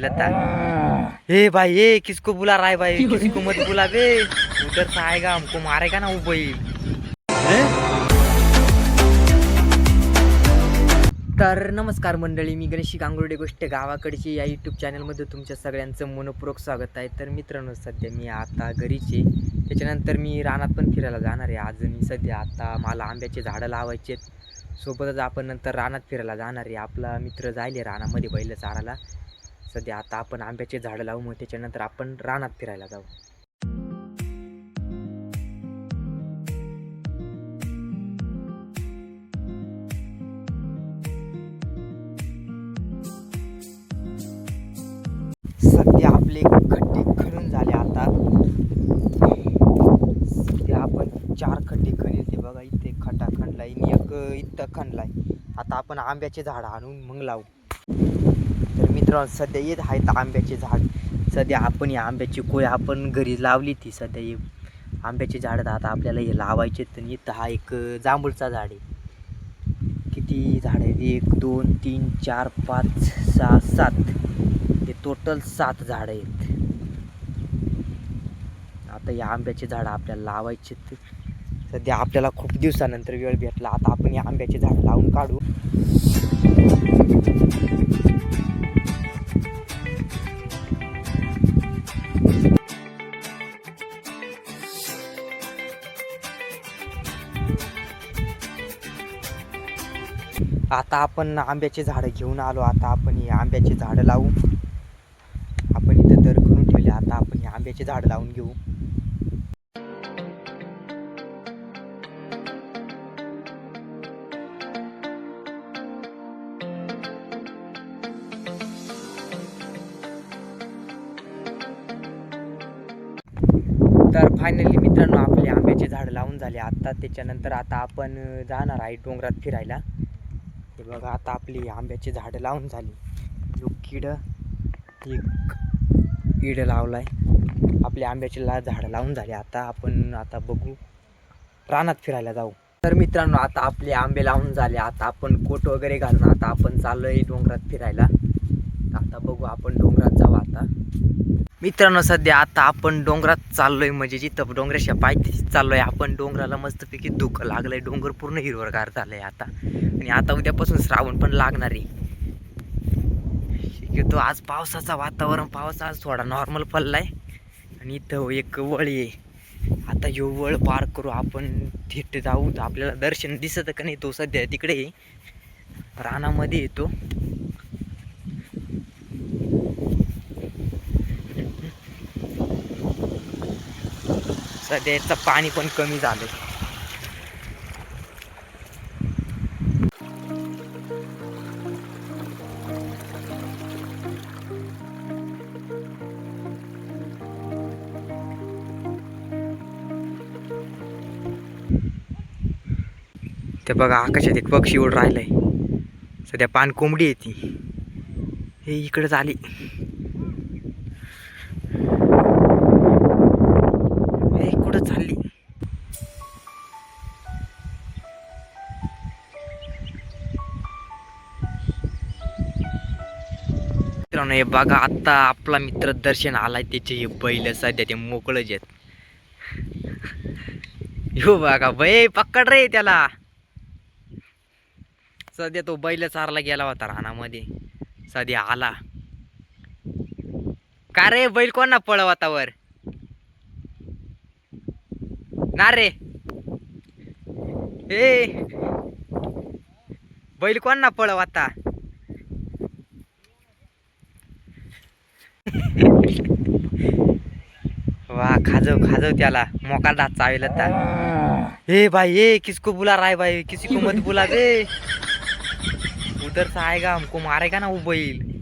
लता ए भाई ए किसको बुला रहा है भाई, किसी को मत बुला बे, उधर से आएगा हमको मारेगा ना वो बैल। तर नमस्कार मंडळी, मी गणेश गांगुर्डे गोष्ट गावाकडची या यूट्यूब चॅनलमध्ये तुमच्या सगळ्यांचं मनपूर्वक स्वागत आहे। तर मित्रांनो, सध्या मी आता घरीच आहे, त्याच्यानंतर मी रानात पण फिरायला जाणार आहे। आज मी सध्या आता मला आंब्याचे झाडं लावायचे आहेत, सोबतच आपण नंतर रानात फिरायला जाणार आहे। आपला मित्र जायले रानामध्ये बैल चारायला। सध्या आता आपण आंब्याचे झाडं लावू, मग त्याच्यानंतर आपण रानात फिरायला जाऊ। सध्या आपले खड्डे खणून झाले। आता सध्या आपण 4 खड्डे खणले, ते बघा इथे खड्डा खणलाय आणि एक इथं खणलाय। आता आपण आंब्याचे झाड आणून मग लावू। तर मित्रांनो, सध्या येत आहेत आंब्याचे झाड। सध्या आपण या आंब्याची कोय आपण घरी लावली ती, सध्या हे आंब्याचे झाड आता आपल्याला हे लावायचे। तर इथं हा एक जांभूळचा झाड आहे। किती झाड आहेत? 1 2 3 4 5 6 7, हे टोटल 7 झाड आहेत। आता या आंब्याचे झाड आपल्याला लावायचे। सध्या आपल्याला खूप दिवसानंतर वेळ भेटला, आता आपण या आंब्याचे झाड लावून काढू। आता आपण आंब्याचे झाडं घेऊन आलो। आता आपण हे आंब्याचे झाडं लावू। आपण इथं दर करून ठेवले, आता आपण हे आंब्याचे झाड लावून घेऊ। तर फायनली मित्रांनो, आपले आंब्याचे झाड लावून झाले। आता त्याच्यानंतर आता आपण जाणार आहे डोंगरात फिरायला। हे बघा, आता आपली आंब्याची झाडं लावून झाली। जो एक लावलाय, आपल्या आंब्याची झाडं लावून झाली। आता आपण बघू रानात फिरायला जाऊ। तर मित्रांनो, आता आपले आंबे लावून झाले। आता आपण कोट वगैरे घालून आता आपण चाललोय डोंगरात फिरायला। आता बघू आपण डोंगरात जाऊ। आता मित्रांनो, सध्या आता आपण डोंगरात चाललोय, म्हणजे जिथं डोंगराच्या पायथ्याशी चाललोय आपण। डोंगराला मस्तपैकी धुकं लागलंय, डोंगर पूर्ण हिरवगार झालंय आता। आणि आता उद्यापासून श्रावण पण लागणार आहे। तो आज पावसाचं वातावरण, पाऊस आज थोडा नॉर्मल पडलाय। आणि इथं एक वळी आहे, आता ह्यो वळ पार करू आपण, थेट जाऊ। तर आपल्याला दर्शन दिसत का नाही, तो सध्या तिकडे रानामध्ये येतो। सध्या याचं पाणी पण कमी झालं। ते बघा, आकाशात एक पक्षी उड राहिलाय। सध्या पान कोंबडी येते, हे इकडे झाली। हे कुठं चालली? मित्रांनो, हे बघा, आता आपला मित्र दर्शन आलाय। त्याचे हे बैल सध्या ते मोकळच आहेत। हो बघा, बाई पकड रे त्याला। सध्या तो बैल चारला गेला होता रानामध्ये, सध्या आला। का रे, बैल कोणा पळवता वर ना रे? ए बैल कोणा पळवता? वाह, खाजव खाजव त्याला, मोका दात चावेल आता। ए भाई ए किसको बुला रहा है भाई, किसी को मत बुला बे, उधर से आएगा हमको मारेगा ना वो बैल।